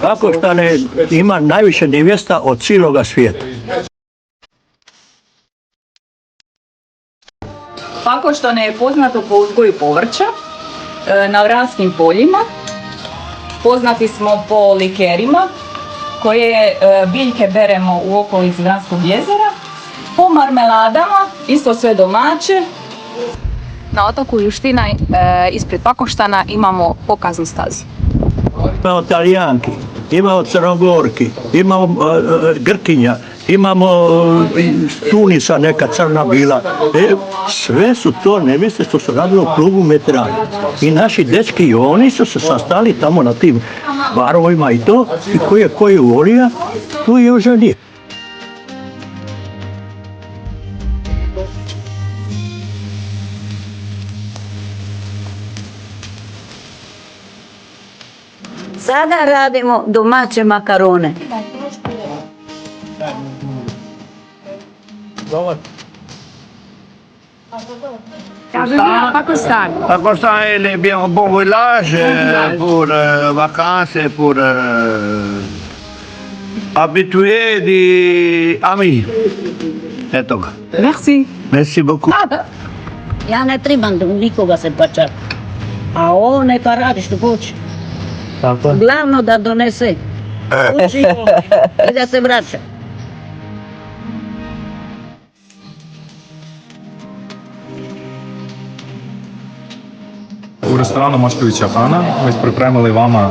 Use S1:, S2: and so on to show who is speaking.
S1: Pakoštane ima najviše nevjesta od cijeloga svijeta.
S2: Pakoštane je poznato po uzgoju povrća na vranskim poljima. Poznati smo po likerima koje biljke beremo u okolici Vranskog jezera. Po marmeladama, isto sve domaće. Na otoku Juština ispred Pakoštana imamo pokaznu stazu.
S1: Imamo Talijanki, imamo Crnogorki, imamo Grkinja, imamo Tunisa neka crna bila. Sve su to nevjeste što su radili u klubu Mediteran. I naši dečki i oni su se sastali tamo na tim barovima i to, i koji je volio, tu je oženio.
S3: Sada radimo domaće makarone.
S1: Pakistan est bien un bon village pour vacances, pour habitués di amis. Eto ga.
S2: Merci.
S1: Merci beaucoup.
S3: Ja ne trebam da nikoga se pačati. A ovo neka radi što hoće. Glavno da donese kući i da se vraća.
S4: У ресторану Машковича Хана ми приправили вами